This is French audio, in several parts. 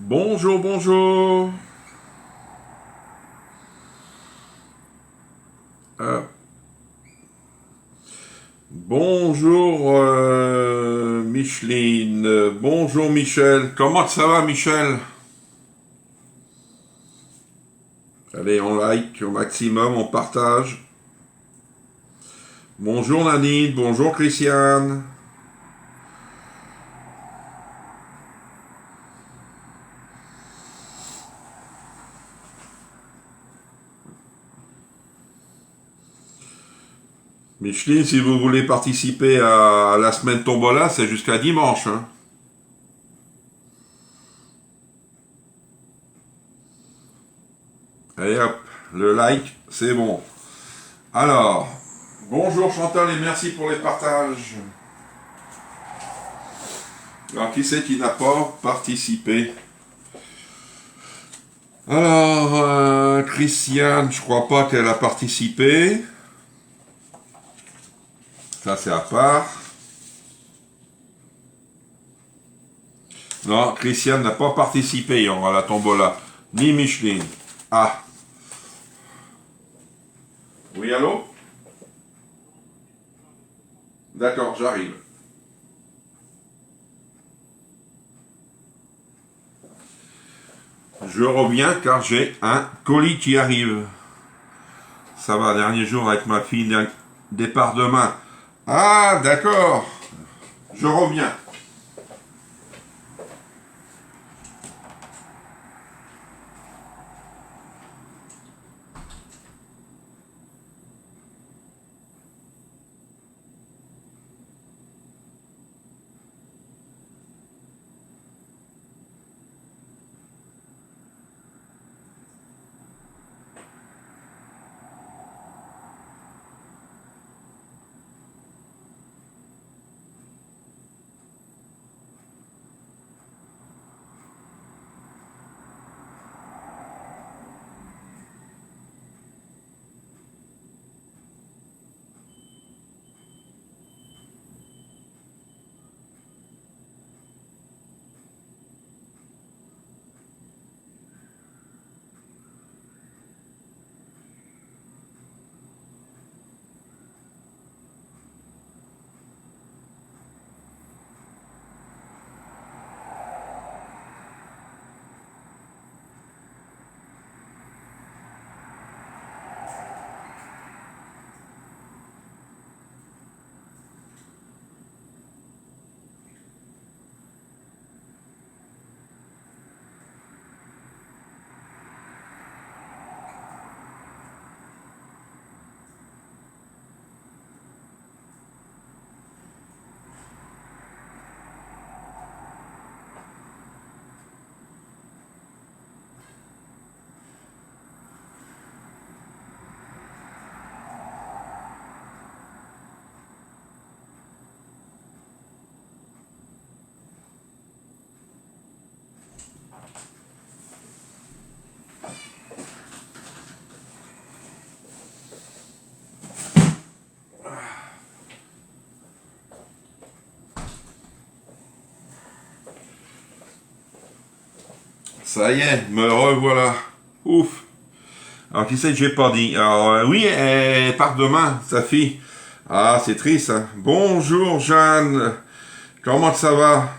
Bonjour, bonjour. Euh, bonjour Micheline. Bonjour Michel. Comment ça va Michel? Allez, on like au maximum, on partage. Bonjour Nadine, bonjour Christiane. Micheline, si vous voulez participer à la semaine Tombola, c'est jusqu'à dimanche. Hein. Allez hop, le like, c'est bon. Alors, bonjour Chantal et merci pour les partages. Alors, qui c'est qui n'a pas participé? Alors, Christiane, je crois pas qu'elle a participé. Ça, c'est à part. Non, Christiane n'a pas participé à la tombola. Ni Micheline. Ah. Oui, allô? D'accord, j'arrive. Je reviens car j'ai un colis qui arrive. Ça va, dernier jour avec ma fille, départ demain. Ah, d'accord. Je reviens. Ça y est, me revoilà. Ouf. Alors, qui c'est que j'ai pas dit? Alors, oui, elle part demain, sa fille. Ah, c'est triste, hein. Bonjour, Jeanne. Comment ça va?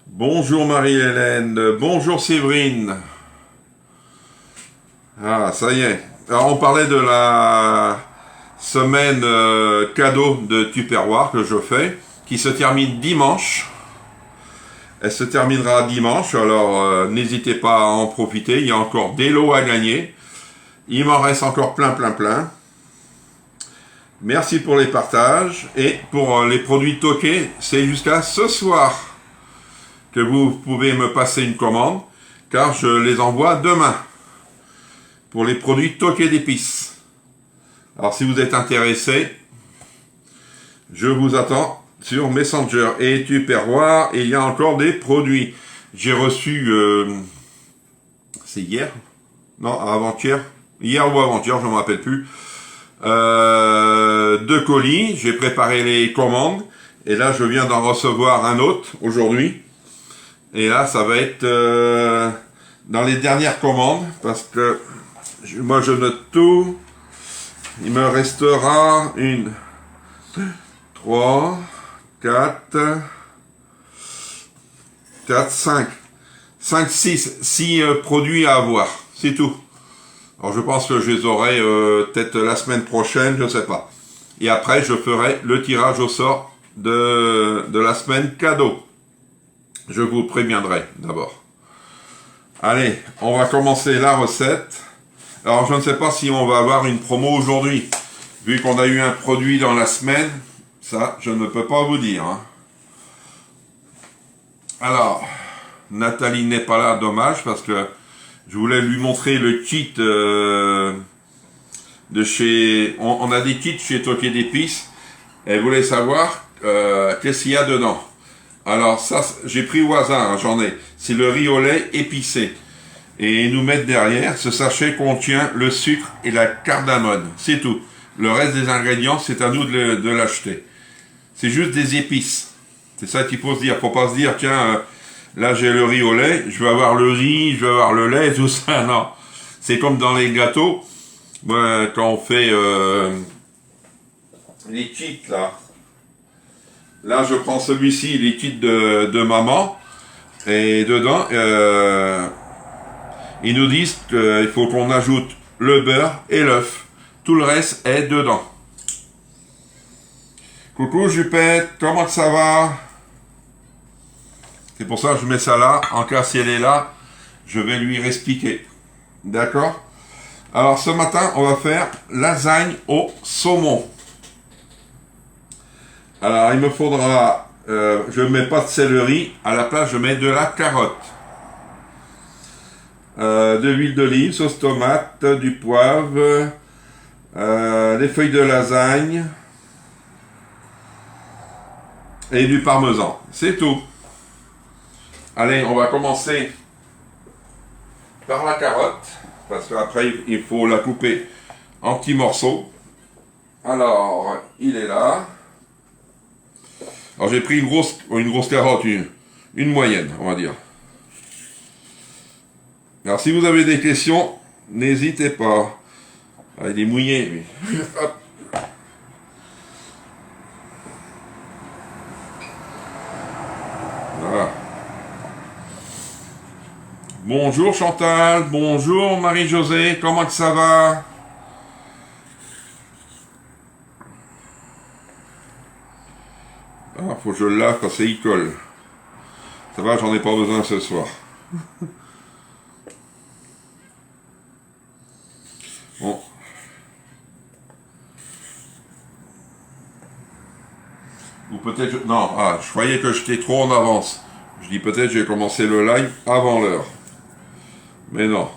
Bonjour, Marie-Hélène. Bonjour, Séverine. Ah, ça y est. Alors, on parlait de la semaine cadeau de Tupperware que je fais, qui se termine dimanche. Elle se terminera dimanche, alors n'hésitez pas à en profiter, il y a encore des lots à gagner. Il m'en reste encore plein. Merci pour les partages. Et pour les produits toqués, c'est jusqu'à ce soir que vous pouvez me passer une commande, car je les envoie demain. Pour les produits toqués d'épices. Alors si vous êtes intéressé, je vous attends sur Messenger et Tupperware, il y a encore des produits. J'ai reçu, c'est hier? Non, avant-hier. Hier ou avant-hier, je ne me rappelle plus. 2 colis, j'ai préparé les commandes. Et là, je viens d'en recevoir un autre aujourd'hui. Et là, ça va être dans les dernières commandes, parce que moi je note tout. Il me restera 1, 2, 3, 4, 5, 6 produits à avoir. C'est tout. Alors je pense que je les aurai peut-être la semaine prochaine, je ne sais pas. Et après, je ferai le tirage au sort de la semaine cadeau. Je vous préviendrai d'abord. Allez, on va commencer la recette. Alors je ne sais pas si on va avoir une promo aujourd'hui. Vu qu'on a eu un produit dans la semaine, ça je ne peux pas vous dire. Hein. Alors, Nathalie n'est pas là, dommage, parce que je voulais lui montrer le kit de chez... On a des kits chez Toqué d'épices. Elle voulait savoir qu'est-ce qu'il y a dedans. Alors ça, j'ai pris au hasard, hein, j'en ai. C'est le riz au lait épicé. Et ils nous mettent derrière, ce sachet contient le sucre et la cardamone. C'est tout. Le reste des ingrédients, c'est à nous de l'acheter. C'est juste des épices. C'est ça qu'il faut se dire. Faut pas se dire, tiens, là j'ai le riz au lait, je vais avoir le riz, je vais avoir le lait, tout ça. Non. C'est comme dans les gâteaux. Moi, quand on fait les kits, là. Là, je prends celui-ci, les kits de maman. Et dedans, ils nous disent qu'il faut qu'on ajoute le beurre et l'œuf. Tout le reste est dedans. Coucou Jupette, comment ça va? C'est pour ça que je mets ça là. En cas si elle est là, je vais lui expliquer. D'accord? Alors ce matin, on va faire lasagne au saumon. Alors il me faudra, je ne mets pas de céleri, à la place je mets de la carotte. De l'huile d'olive, sauce tomate, du poivre, des feuilles de lasagne et du parmesan. C'est tout. Allez, on va commencer par la carotte, parce qu'après il faut la couper en petits morceaux. Alors, il est là. Alors j'ai pris une grosse carotte, une moyenne, on va dire. Alors si vous avez des questions, n'hésitez pas. Ah, il est mouillé, lui. Hop. Voilà. Bonjour Chantal, bonjour Marie-Josée, comment ça va? Ah, faut que je le lave parce qu'il colle. Ça va, j'en ai pas besoin ce soir. Bon. Ou peut-être... Non, je croyais que j'étais trop en avance. Je dis peut-être j'ai commencé le live avant l'heure. Mais non.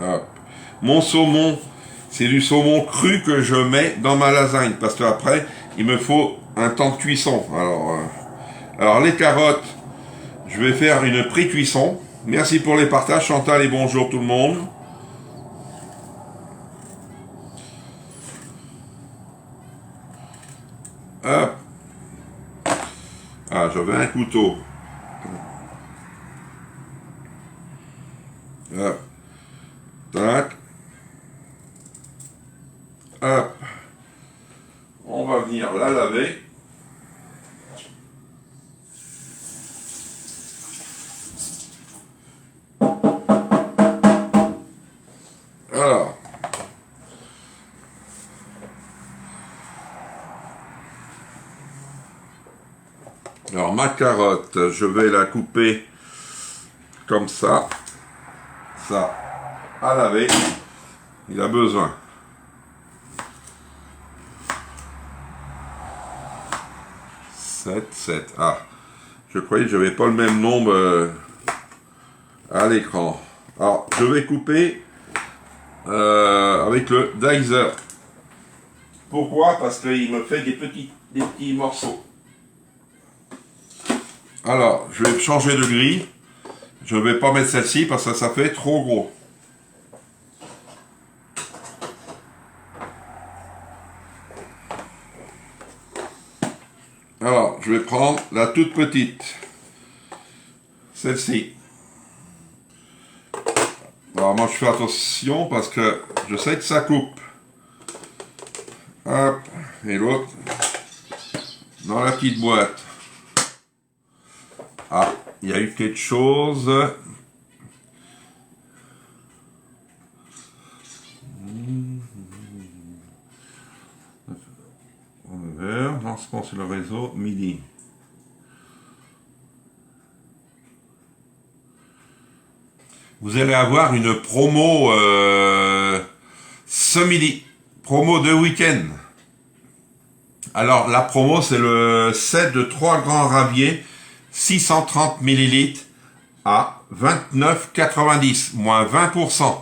Hop. Mon saumon, c'est du saumon cru que je mets dans ma lasagne. Parce qu'après, il me faut un temps de cuisson. Alors les carottes, je vais faire une pré-cuisson. Merci pour les partages, Chantal, et bonjour tout le monde. Hop. Ah, j'avais un couteau. Hop. Tac. Hop. On va venir la laver. Alors ma carotte, je vais la couper comme ça. Ça, à laver. Il a besoin. Sept. Ah, je croyais que je n'avais pas le même nombre à l'écran. Alors, je vais couper avec le dicer. Pourquoi? Parce qu'il me fait des petits morceaux. Alors, je vais changer de grille. Je ne vais pas mettre celle-ci parce que ça fait trop gros. prendre la toute petite. Celle-ci. Alors moi je fais attention parce que je sais que ça coupe. Hop, et l'autre dans la petite boîte. Ah, il y a eu quelque chose. Lancement sur le réseau midi. Vous allez avoir une promo ce midi. Promo de week-end. Alors la promo c'est le set de 3 grands raviers 630 ml à 29,90 moins 20%.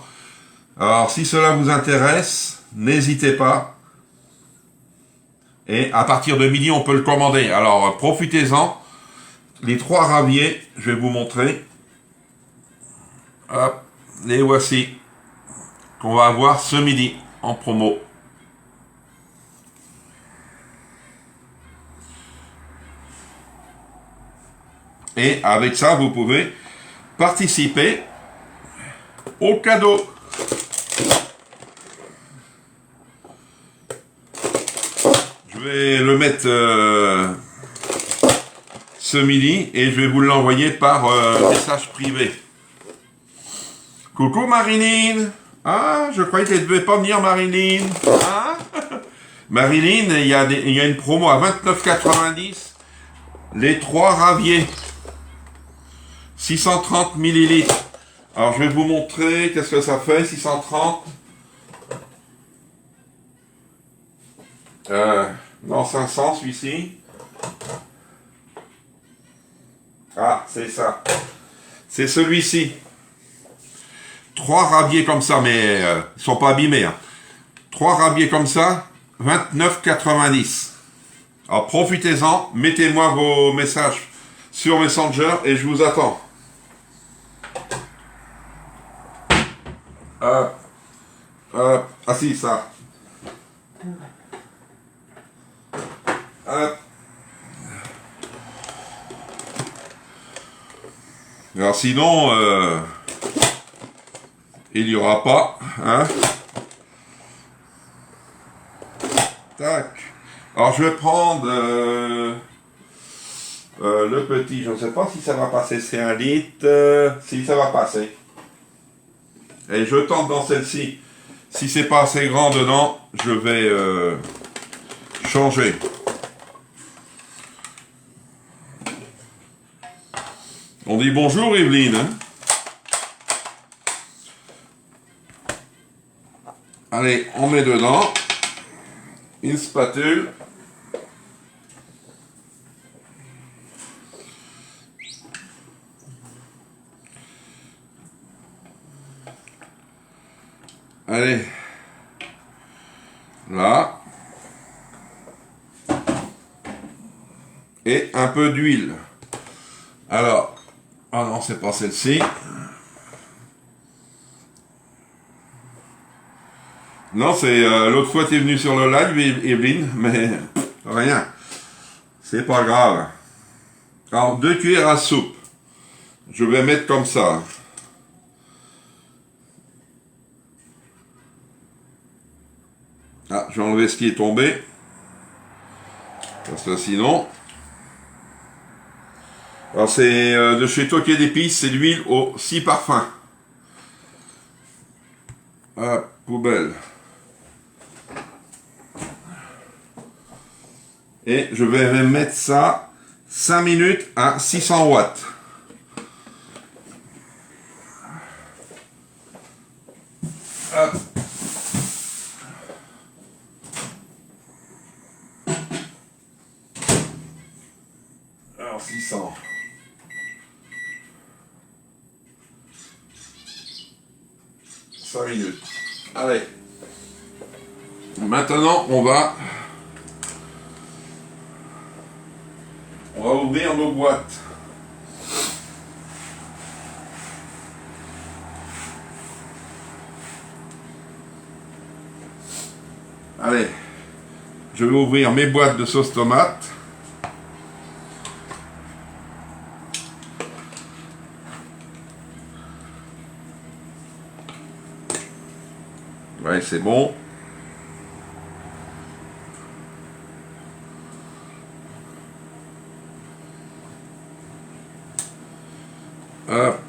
Alors si cela vous intéresse, n'hésitez pas. Et à partir de midi, on peut le commander. Alors, profitez-en. Les 3 raviers, je vais vous montrer. Hop, les voici. Qu'on va avoir ce midi en promo. Et avec ça, vous pouvez participer au cadeau. Je vais le mettre ce midi et je vais vous l'envoyer par message privé. Coucou Marilyn. Ah, je croyais qu'elle ne devait pas venir Marilyn. Ah Marilyn, il y a une promo à 29,90. Les 3 raviers. 630 ml. Alors je vais vous montrer qu'est-ce que ça fait, 630. Non, 500 celui-ci. Ah, c'est ça. C'est celui-ci. 3 raviers comme ça, mais ils sont pas abîmés. Hein. 3 raviers comme ça, 29,90. Alors profitez-en, mettez-moi vos messages sur Messenger et je vous attends. Ah si, ça. Alors sinon, il n'y aura pas, hein. Tac. Alors je vais prendre le petit, je ne sais pas si ça va passer, c'est 1 litre, si ça va passer. Et je tente dans celle-ci. Si c'est pas assez grand dedans, je vais changer. On dit bonjour Evelyne. Hein? Allez, on met dedans une spatule. Allez, là. Et un peu d'huile. Alors, ah non, c'est pas celle-ci. Non, c'est l'autre fois tu es venu sur le live, Evelyne, mais rien. C'est pas grave. Alors, 2 cuillères à soupe. Je vais mettre comme ça. Ah, je vais enlever ce qui est tombé. Parce que sinon... Alors c'est de chez Tokyo d'épices, c'est l'huile aux 6 parfums. Ah, poubelle. Et je vais mettre ça 5 minutes à 600 watts. Hop. Alors 600. Minutes. Allez. Maintenant, on va ouvrir nos boîtes. Allez. Je vais ouvrir mes boîtes de sauce tomate. Ouais, c'est bon. Hop.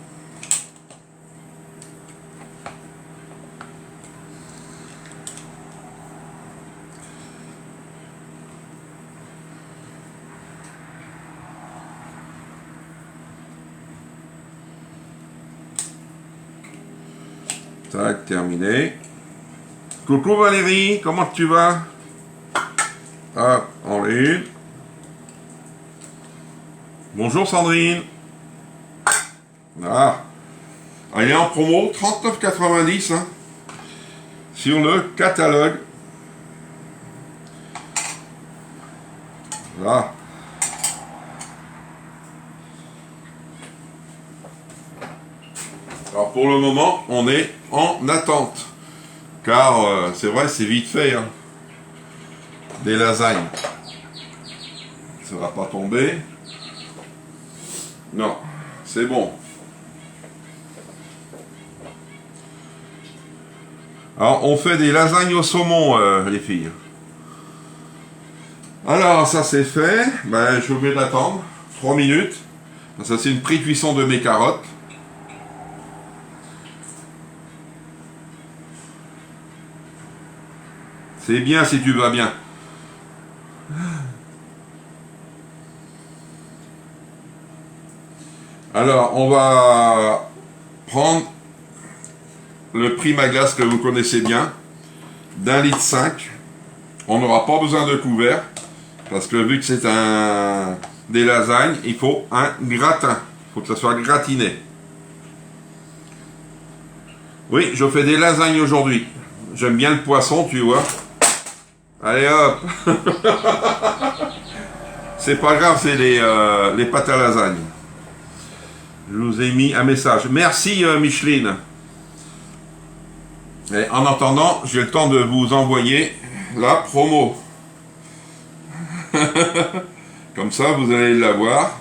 Tac, terminé. Coucou Valérie, comment tu vas? Hop, en ligne. Bonjour Sandrine. Ah, elle est en promo, 39,90 hein, sur le catalogue. Là. Alors pour le moment, on est en attente. Car c'est vrai, c'est vite fait. Hein. Des lasagnes. Ça va pas tomber. Non, c'est bon. Alors, on fait des lasagnes au saumon, les filles. Alors, ça c'est fait. Ben, je suis obligé d'attendre 3 minutes. Ça, c'est une pré-cuisson de mes carottes. C'est bien si tu vas bien. Alors, on va prendre le Primaglace que vous connaissez bien, d'1,5 litre. On n'aura pas besoin de couvert, parce que vu que c'est des lasagnes, il faut un gratin. Il faut que ça soit gratiné. Oui, je fais des lasagnes aujourd'hui. J'aime bien le poisson, tu vois. Allez hop. C'est pas grave, c'est les pâtes à lasagne. Je vous ai mis un message. Merci Micheline. Et en attendant, j'ai le temps de vous envoyer la promo. Comme ça, vous allez la voir.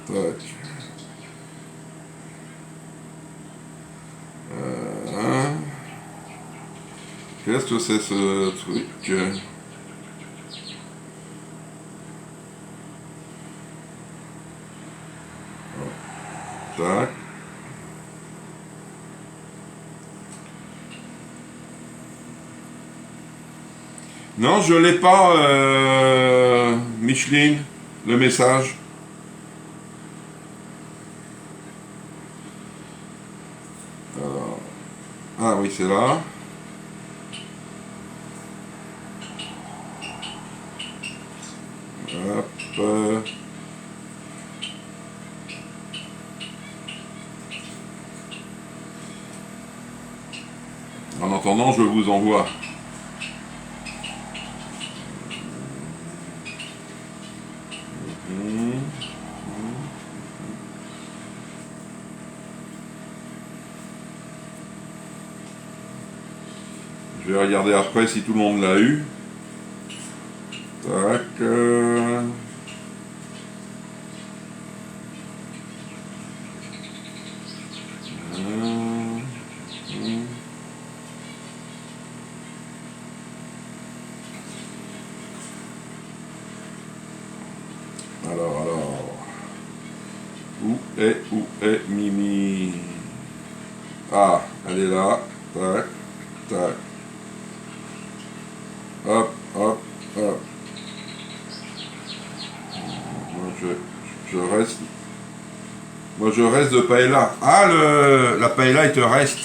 Tac. Qu'est-ce que c'est ce truc? Tac. Non, je l'ai pas, Micheline, le message. Alors, ah oui, c'est là. Hop. En attendant, je vous envoie. Je vais regarder après si tout le monde l'a eu. Tac. Alors. Où est Mimi? Ah, elle est là. Tac, tac. Hop, hop, hop. Moi, je reste de paella. Ah, la paella, il te reste.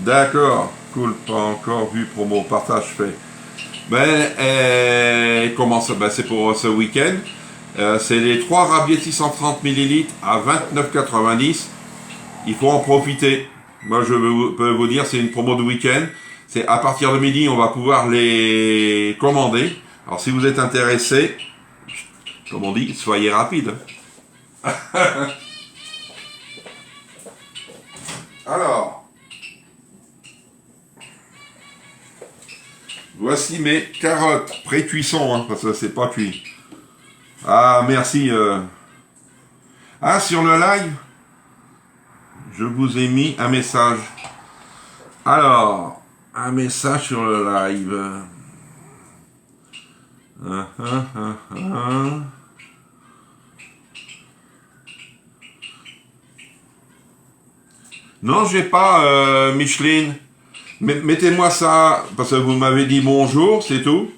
D'accord. Cool. Pas encore vu promo. Partage fait. Ben, comment ça? Ben, c'est pour ce week-end. C'est les 3 raviettis 130 ml à 29,90. Il faut en profiter. Moi, peux vous dire, c'est une promo de week-end. C'est à partir de midi, on va pouvoir les commander. Alors, si vous êtes intéressé, comme on dit, soyez rapide. Alors, voici mes carottes pré-cuisson, hein, parce que c'est pas cuit. Ah, merci. Ah, sur le live, je vous ai mis un message. Alors, un message sur le live. Non, j'ai pas, Micheline. Mettez-moi ça, parce que vous m'avez dit bonjour, c'est tout.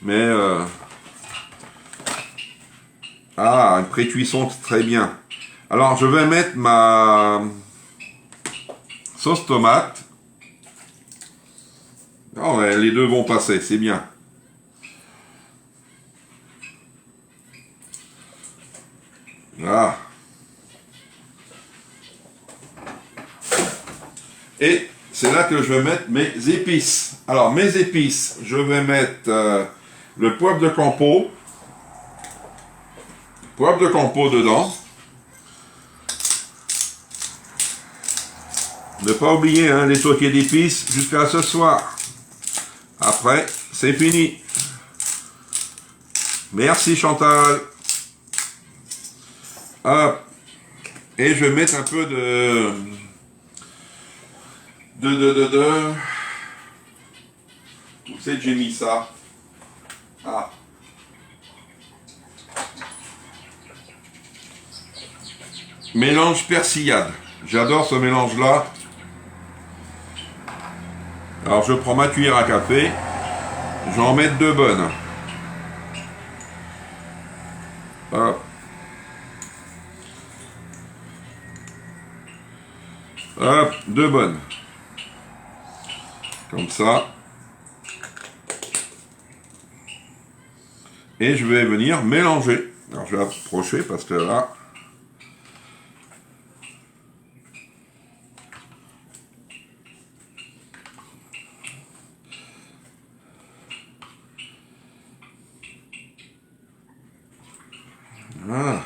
Mais, ah, une pré-cuisson, très bien. Alors, je vais mettre ma sauce tomate. Oh, ouais, les deux vont passer, c'est bien. Voilà. Et c'est là que je vais mettre mes épices. Alors, mes épices, je vais mettre le poivre de Campo. Poivre de Campo dedans. Ne pas oublier hein, les toquets d'épices jusqu'à ce soir. Après, c'est fini. Merci Chantal. Hop. Et je vais mettre un peu Où c'est que j'ai mis ça? Ah. Mélange persillade. J'adore ce mélange-là. Alors je prends ma cuillère à café. J'en mets 2 bonnes. Hop. Hop, 2 bonnes. Comme ça. Et je vais venir mélanger. Alors je vais approcher parce que là... Voilà.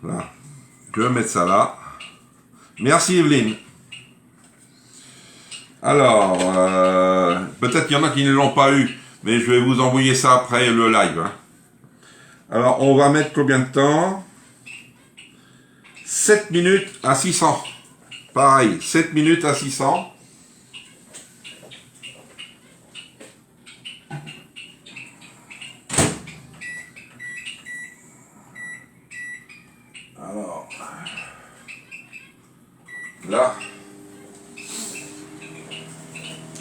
Là. Je vais mettre ça là. Merci Evelyne. Alors, peut-être qu'il y en a qui ne l'ont pas eu, mais je vais vous envoyer ça après le live. Hein. Alors, on va mettre combien de temps? 7 minutes à 600. Pareil, 7 minutes à 600. Alors, là.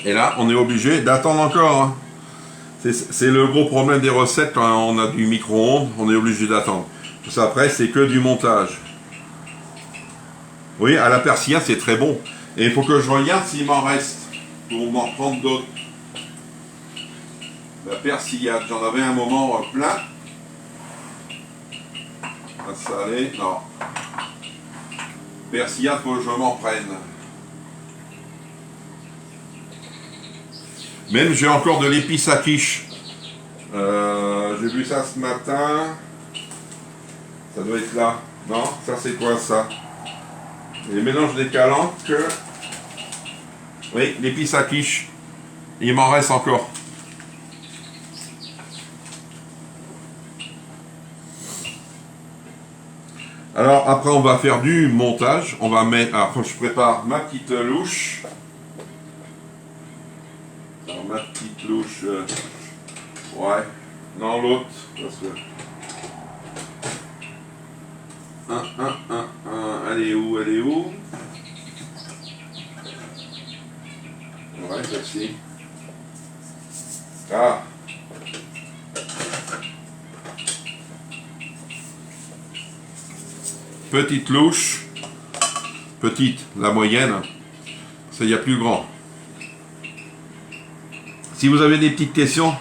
Et là, on est obligé d'attendre encore. Hein. C'est le gros problème des recettes quand on a du micro-ondes, on est obligé d'attendre. Tout ça après, c'est que du montage. Oui, à la persillade, c'est très bon. Et il faut que je regarde s'il m'en reste pour m'en prendre d'autres. La persillade, j'en avais un moment plein. La salée, non. Persillade, faut que je m'en prenne. Même j'ai encore de l'épice à quiche. J'ai vu ça ce matin. Ça doit être là. Non, ça c'est quoi ça? Les mélanges des calanques. Oui, l'épice à quiche. Il m'en reste encore. Alors après on va faire du montage. On va mettre. Alors faut que je prépare ma petite louche. Alors, ma petite louche. Ouais. Non l'autre. Parce que. Elle est où? Elle est où? Ouais, celle-ci. Ah. Petite louche. Petite, la moyenne. Ça, il y a plus grand. Si vous avez des petites questions,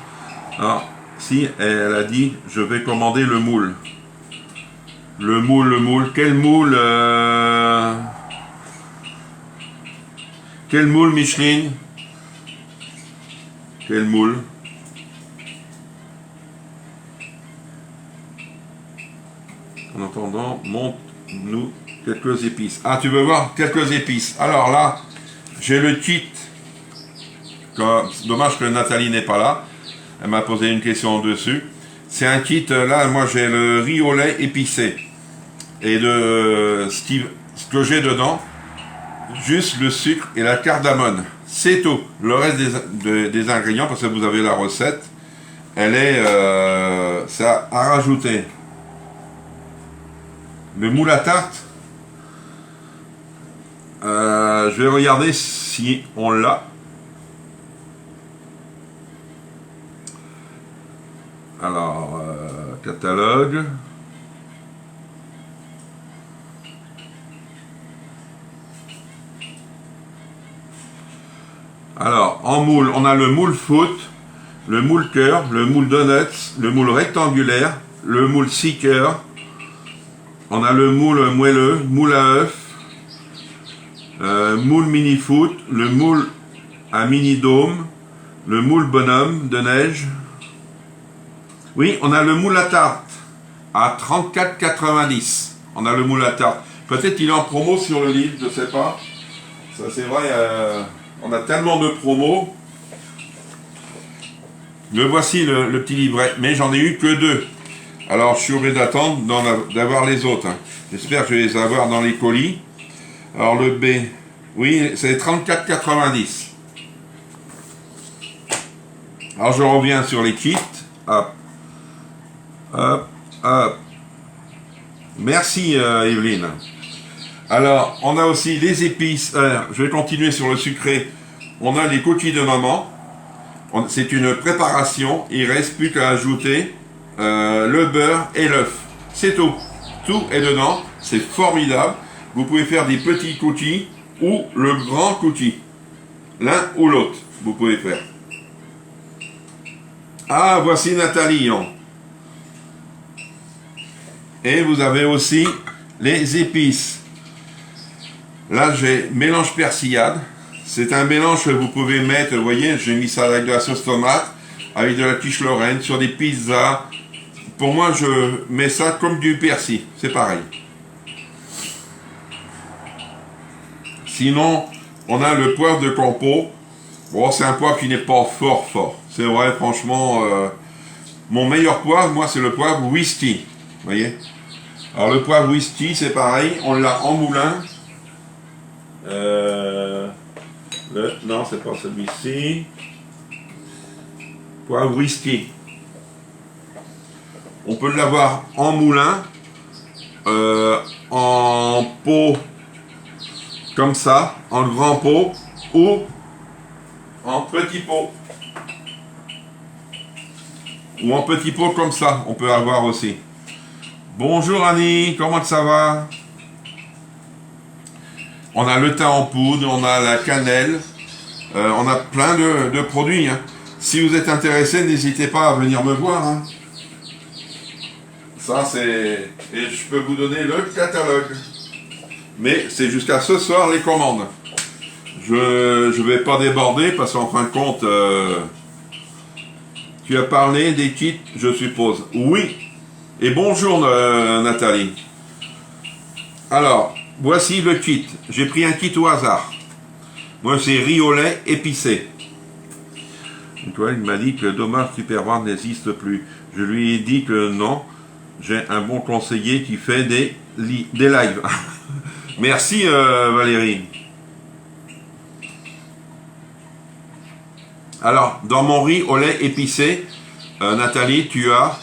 alors, si elle a dit, je vais commander le moule. Le moule. Quel moule Quel moule, Micheline? Quel moule? En attendant, montre-nous quelques épices. Ah, tu veux voir quelques épices? Alors là, j'ai le kit. Dommage que Nathalie n'est pas là. Elle m'a posé une question dessus. C'est un kit, là, moi j'ai le riz au lait épicé. Et de Steve ce que j'ai dedans, juste le sucre et la cardamone. C'est tout. Le reste des ingrédients, parce que vous avez la recette, elle est ça à rajouter. Le moule à tarte, je vais regarder si on l'a. Alors, catalogue. Alors, en moule, on a le moule foot, le moule cœur, le moule donuts, le moule rectangulaire, le moule 6 cœurs. On a le moule moelleux, moule à œuf, moule mini foot, le moule à mini dôme, le moule bonhomme de neige. Oui, on a le moule à tarte à 34,90. On a le moule à tarte. Peut-être qu'il est en promo sur le livre, je ne sais pas. Ça c'est vrai, on a tellement de promos. Le voici le petit livret, mais j'en ai eu que 2. Alors je suis obligé d'attendre d'avoir les autres. Hein. J'espère que je vais les avoir dans les colis. Alors le B, oui, c'est 34,90. Alors je reviens sur les kits. Hop. Hop, hop. Merci Evelyne. Alors, on a aussi les épices. Je vais continuer sur le sucré. On a les cookies de maman. C'est une préparation. Il ne reste plus qu'à ajouter le beurre et l'œuf. C'est tout. Tout est dedans. C'est formidable. Vous pouvez faire des petits cookies ou le grand cookie. L'un ou l'autre, vous pouvez faire. Ah, voici Nathalie. Et vous avez aussi les épices. Là, j'ai mélange persillade. C'est un mélange que vous pouvez mettre, vous voyez, j'ai mis ça avec de la sauce tomate, avec de la quiche lorraine, sur des pizzas. Pour moi, je mets ça comme du persil. C'est pareil. Sinon, on a le poivre de Campo. Bon, c'est un poivre qui n'est pas fort. C'est vrai, franchement, mon meilleur poivre, moi, c'est le poivre whisky. Vous voyez? Alors le poivre whisky, c'est pareil, on l'a en moulin. Non, c'est pas celui-ci. Poivre whisky. On peut l'avoir en moulin, en pot comme ça, en grand pot, ou en petit pot. Ou en petit pot comme ça, on peut avoir aussi. Bonjour Annie, comment ça va? On a le thym en poudre, on a la cannelle, on a plein de produits. Hein. Si vous êtes intéressé, n'hésitez pas à venir me voir. Hein. Ça c'est... Et je peux vous donner le catalogue. Mais c'est jusqu'à ce soir les commandes. Je vais pas déborder parce qu'en fin de compte, tu as parlé des kits, je suppose. Oui. Et bonjour Nathalie. Alors, voici le kit. J'ai pris un kit au hasard. Moi, c'est riz au lait épicé. Et toi, il m'a dit que dommage Superware n'existe plus. Je lui ai dit que non. J'ai un bon conseiller qui fait des lives. Merci Valérie. Alors, dans mon riz au lait épicé, Nathalie, tu as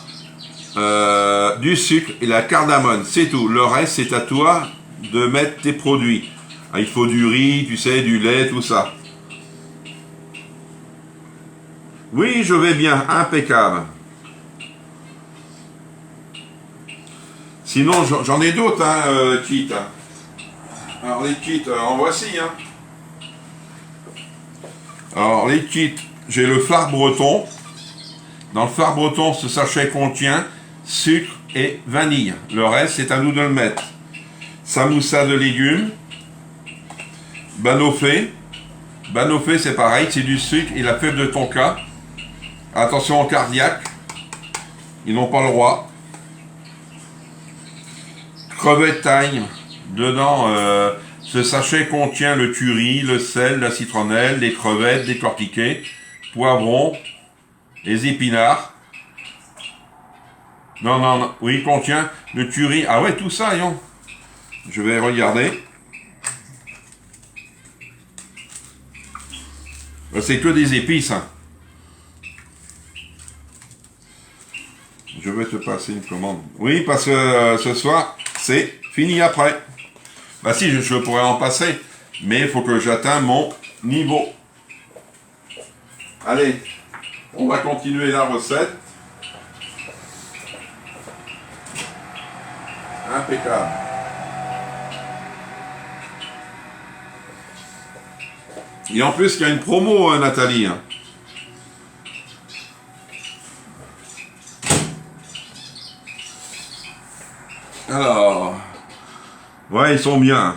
du sucre et la cardamone, c'est tout. Le reste, c'est à toi de mettre tes produits. Il faut du riz, tu sais, du lait, tout ça. Oui, je vais bien, impeccable. Sinon, j'en ai d'autres, hein, kits. Alors, les kits, en voici. Hein. Alors, les kits, j'ai le phare breton. Dans le phare breton, ce sachet contient sucre et vanille. Le reste, c'est à nous de le mettre. Samoussa de légumes. Banoffee. Banoffee, c'est pareil, c'est du sucre et la fève de tonka. Attention au cardiaque. Ils n'ont pas le droit. Crevettes thaï. Dedans, ce sachet contient le curry, le sel, la citronnelle, les crevettes décortiquées, poivrons, les épinards. Non, oui, contient le curry. Ah ouais, tout ça, yon. Je vais regarder. C'est que des épices. Hein. Je vais te passer une commande. Oui, parce que ce soir, c'est fini après. Bah si, je pourrais en passer. Mais il faut que j'atteigne mon niveau. Allez, on va continuer la recette. Impeccable. Et en plus, il y a une promo, Nathalie. Hein. Alors, ouais, ils sont bien.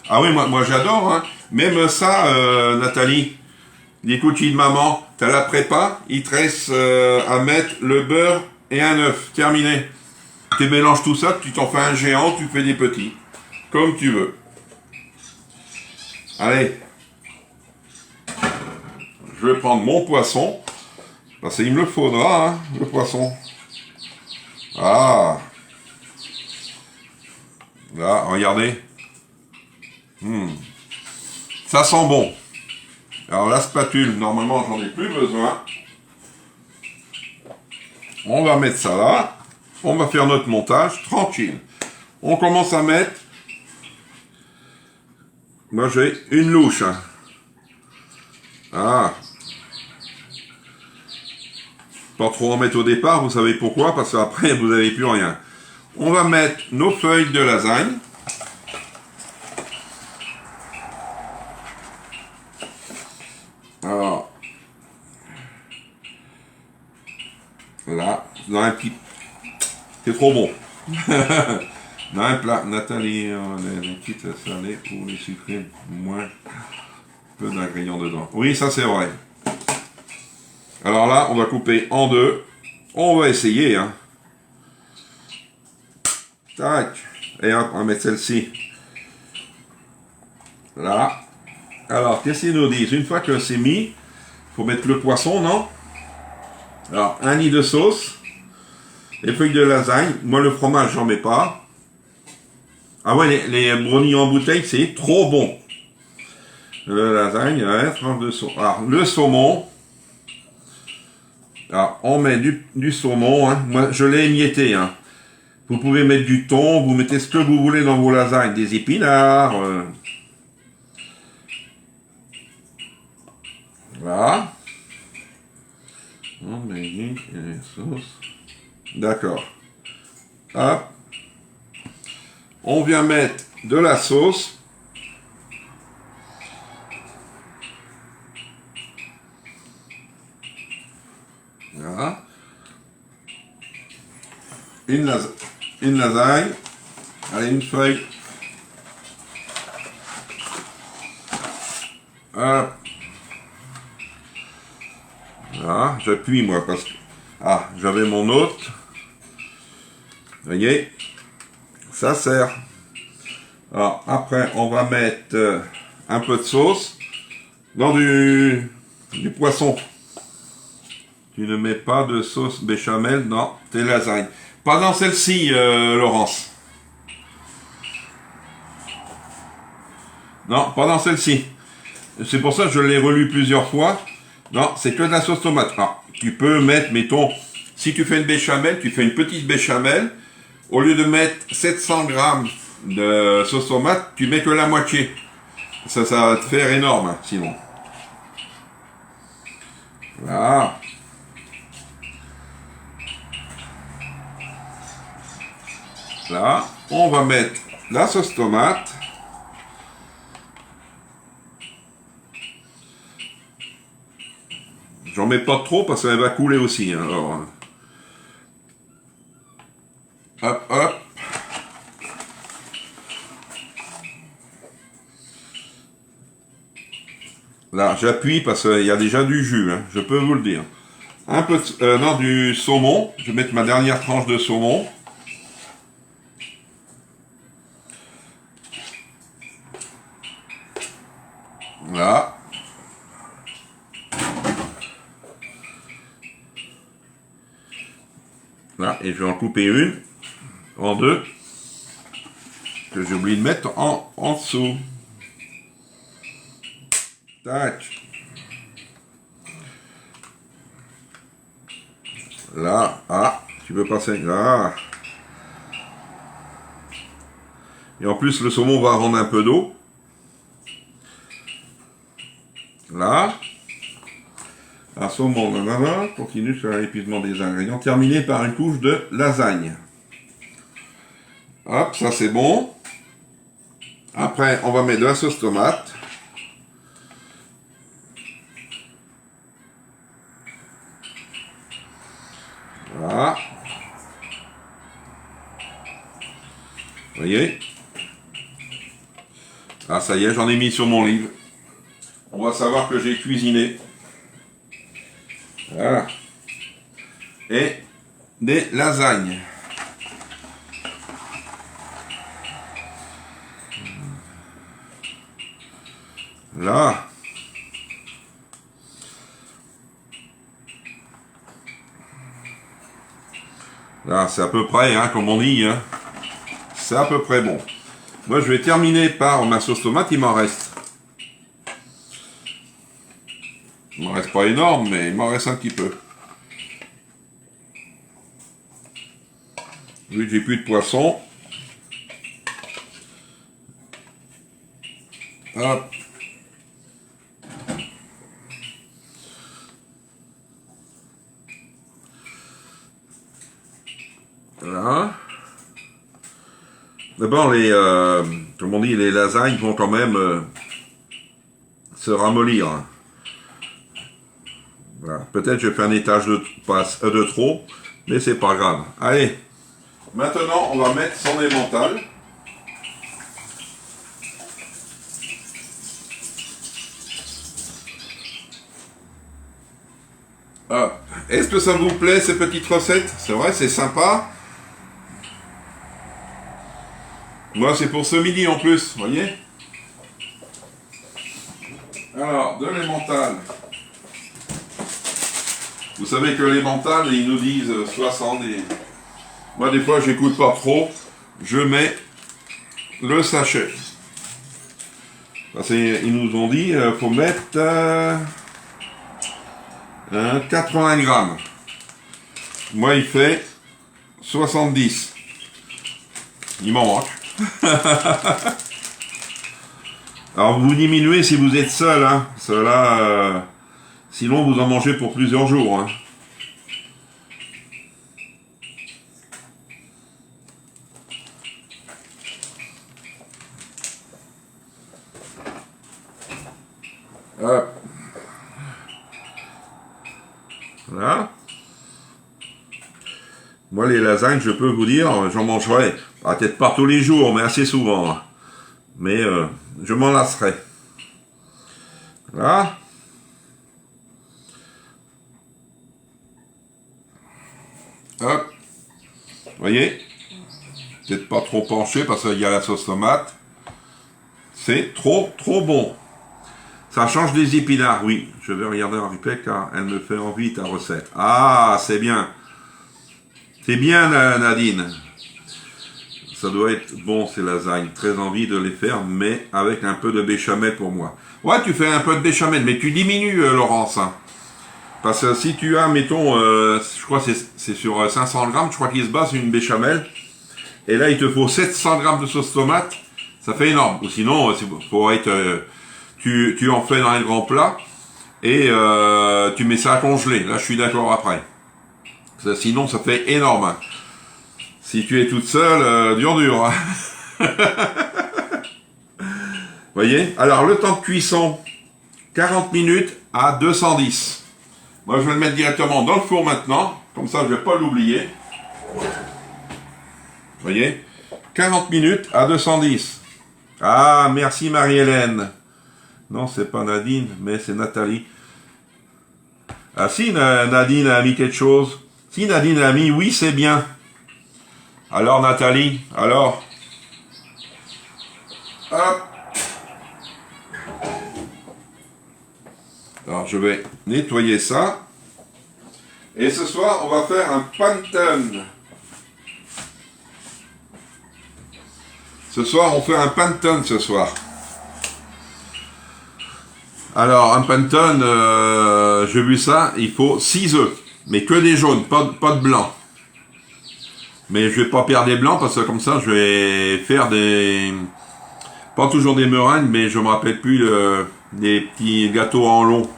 Ah oui, moi j'adore. Hein. Même ça, Nathalie, les cookies de maman, t'as la prépa, il te reste à mettre le beurre et un œuf. Terminé. Tu mélanges tout ça, tu t'en fais un géant, tu fais des petits. Comme tu veux. Allez. Je vais prendre mon poisson. Parce qu'il me le faudra, hein, le poisson. Ah. Là, regardez. Ça sent bon. Alors la spatule, normalement, j'en ai plus besoin. On va mettre ça là. On va faire notre montage tranquille. On commence à mettre. Moi, j'ai une louche. Hein. Ah. Pas trop en mettre au départ, vous savez pourquoi? Parce qu'après, vous n'avez plus rien. On va mettre nos feuilles de lasagne. Alors, là, dans un petit... C'est trop bon. Dans un plat, Nathalie, les kits salés pour les sucrés, moins peu d'ingrédients dedans. Oui, ça c'est vrai. Alors là, on va couper en deux. On va essayer, hein. Tac. Et hop, on va mettre celle-ci. Là. Alors, qu'est-ce qu'ils nous disent? Une fois que c'est mis, il faut mettre le poisson, non? Alors, un lit de sauce. Les feuilles de lasagne. Moi, le fromage, j'en mets pas. Ah ouais, les brownies en bouteille, c'est trop bon. Le lasagne, ouais, tranche de saumon. Alors, le saumon. Alors, on met du saumon. Hein. Moi, je l'ai émietté. Hein. Vous pouvez mettre du thon, vous mettez ce que vous voulez dans vos lasagnes. Des épinards. Voilà. On met les sauces. D'accord. Hop. On vient mettre de la sauce. Voilà. Une lasagne. Allez, une feuille. Hop. Voilà, j'appuie moi parce que... Ah, j'avais mon autre. Vous voyez, ça sert. Alors, après, on va mettre un peu de sauce dans du poisson. Tu ne mets pas de sauce béchamel dans tes lasagnes. Pas dans celle-ci, Laurence. Non, pas dans celle-ci. C'est pour ça que je l'ai relu plusieurs fois. Non, c'est que de la sauce tomate. Alors, tu peux mettre, mettons, si tu fais une béchamel, tu fais une petite béchamel. Au lieu de mettre 700 grammes de sauce tomate, tu mets que la moitié. Ça va te faire énorme, hein, sinon. Voilà. Là, on va mettre la sauce tomate. J'en mets pas trop parce qu'elle va couler aussi. Hein, alors. Hop, hop. Là, j'appuie parce qu'il y a déjà du jus, hein, je peux vous le dire. Un peu non, du saumon. Je vais mettre ma dernière tranche de saumon. Là. Là, et je vais en couper une, en deux. que j'ai oublié de mettre en dessous. Tac. Là, ah, tu peux passer là. Et en plus, le saumon va rendre un peu d'eau. Là. Un saumon, nanana, continue sur l'épuisement des ingrédients. Terminé par une couche de lasagne. Hop, ça c'est bon. Après, on va mettre de la sauce tomate. Voilà. Vous voyez? Ah, ça y est, j'en ai mis sur mon livre. On va savoir que j'ai cuisiné. Voilà. Et des lasagnes. Là. Là, c'est à peu près, hein, comme on dit, hein. C'est à peu près bon. Moi, je vais terminer par ma sauce tomate, il m'en reste. Il m'en reste pas énorme, mais il m'en reste un petit peu. Vu que j'ai plus de poisson. Hop. Voilà. D'abord, comme on dit, les lasagnes vont quand même se ramollir. Hein. Voilà. Peut-être je fais un étage de trop, mais c'est pas grave. Allez, maintenant on va mettre son emmental. Ah. Est-ce que ça vous plaît ces petites recettes? C'est vrai, c'est sympa. Moi, c'est pour ce midi en plus, vous voyez. Alors, de l'emmental. Vous savez que l'emmental, ils nous disent 60 et... Moi, des fois, j'écoute pas trop. Je mets le sachet. Parce qu'ils nous ont dit, faut mettre 80 grammes. Moi, il fait 70. Il m'en manque. Alors vous diminuez si vous êtes seul, hein. Cela, sinon vous en mangez pour plusieurs jours. Hein. Hop. Voilà. Moi les lasagnes, je peux vous dire, j'en mangerai. Peut-être pas tous les jours, mais assez souvent. Hein. Mais je m'en lasserai. Là. Hop. Vous voyez? Peut-être pas trop penché parce qu'il y a la sauce tomate. C'est trop bon. Ça change des épinards, oui. Je vais regarder en replay car elle me fait envie ta recette. Ah, c'est bien. C'est bien, Nadine. Ça doit être bon ces lasagnes. Très envie de les faire, mais avec un peu de béchamel pour moi. Ouais, tu fais un peu de béchamel, mais tu diminues, Laurence. Hein. Parce que si tu as, mettons, je crois que c'est sur 500 grammes, je crois qu'il se base sur une béchamel. Et là, il te faut 700 grammes de sauce tomate. Ça fait énorme. Ou sinon, faut être, tu en fais dans un grand plat et tu mets ça à congeler. Là, je suis d'accord après. Sinon, ça fait énorme. Hein. Si tu es toute seule, dur. Hein. Voyez? Alors, le temps de cuisson, 40 minutes à 210. Moi, je vais le mettre directement dans le four maintenant. Comme ça, je ne vais pas l'oublier. Voyez? 40 minutes à 210. Ah, merci Marie-Hélène. Non, c'est pas Nadine, mais c'est Nathalie. Ah si, Nadine a mis quelque chose. Si Nadine a mis, oui, c'est bien. Alors Nathalie, alors. Hop. Alors je vais nettoyer ça. Et ce soir, on va faire un panton. Ce soir, on fait un Penton ce soir. Alors, un Penton, j'ai vu ça, il faut 6 œufs. Mais que des jaunes, pas de blancs. Mais je vais pas perdre des blancs parce que comme ça, je vais faire des... Pas toujours des meringues, mais je me rappelle plus des petits gâteaux en long.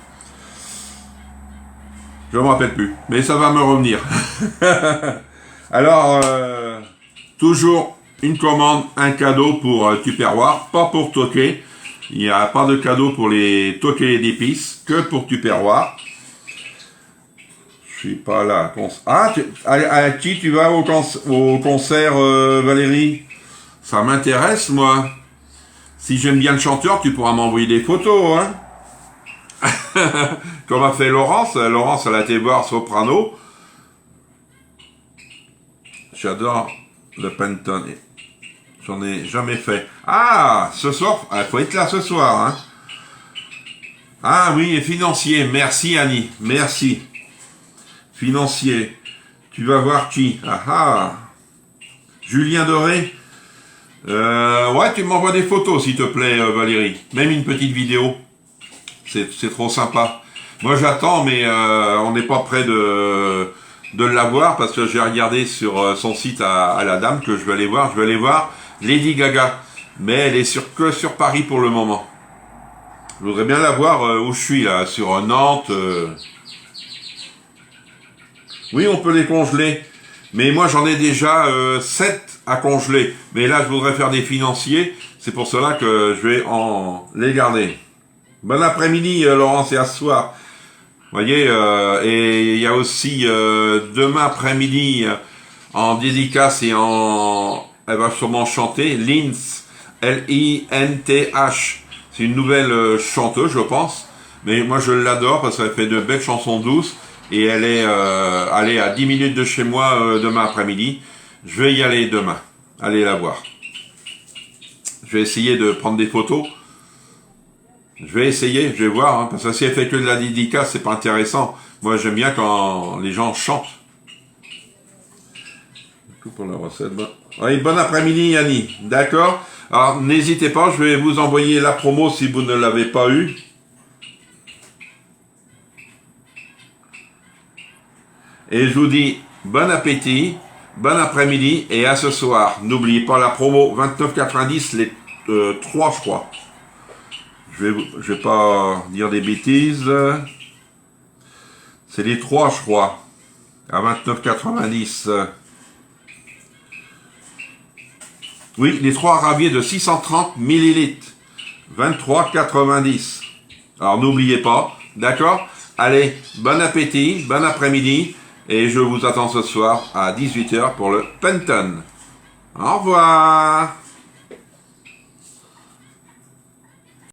Je me rappelle plus, mais ça va me revenir. Alors, toujours une commande, un cadeau pour Tupperware, pas pour Toqué. Il n'y a pas de cadeau pour les Toqués d'épices, que pour Tupperware. Je suis pas là. Ah, à qui tu vas au concert, Valérie? Ça m'intéresse, moi. Si j'aime bien le chanteur, tu pourras m'envoyer des photos, hein. Comme a fait Laurence. Laurence, elle a été voir Soprano. J'adore le Penton. J'en ai jamais fait. Ah, ce soir, il faut être là ce soir, hein. Ah oui, et financier. Merci, Annie. Merci. Financier. Tu vas voir qui? Ah ah. Julien Doré. Ouais, tu m'envoies des photos, s'il te plaît, Valérie. Même une petite vidéo. C'est trop sympa. Moi, j'attends, mais on n'est pas près de l'avoir parce que j'ai regardé sur son site à la dame que je vais aller voir. Je vais aller voir Lady Gaga. Mais elle est que sur Paris pour le moment. Je voudrais bien la voir où je suis, là, sur Nantes. Oui, on peut les congeler. Mais moi, j'en ai déjà 7 à congeler. Mais là, je voudrais faire des financiers. C'est pour cela que je vais les garder. Bon après-midi, Laurence, et à ce soir. Vous voyez, et il y a aussi demain après-midi en dédicace et elle va sûrement chanter, Linth, L-I-N-T-H. C'est une nouvelle chanteuse, je pense. Mais moi, je l'adore parce qu'elle fait de belles chansons douces. Et elle est à 10 minutes de chez moi demain après-midi. Je vais y aller demain. Allez la voir. Je vais essayer de prendre des photos. Je vais essayer, je vais voir, hein, parce que si elle fait que de la dédicace, c'est pas intéressant. Moi, j'aime bien quand les gens chantent. Tout pour la recette. Bon. Oui, bon après-midi, Annie. D'accord. Alors, n'hésitez pas, je vais vous envoyer la promo si vous ne l'avez pas eu. Et je vous dis bon appétit, bon après-midi et à ce soir. N'oubliez pas la promo 29,90 les 3, je crois. Je vais pas dire des bêtises. C'est les 3, je crois. À 29,90. Oui, les 3 raviers de 630 ml. 23,90. Alors n'oubliez pas, d'accord? Allez, bon appétit, bon après-midi. Et je vous attends ce soir à 18 h pour le Penton. Au revoir!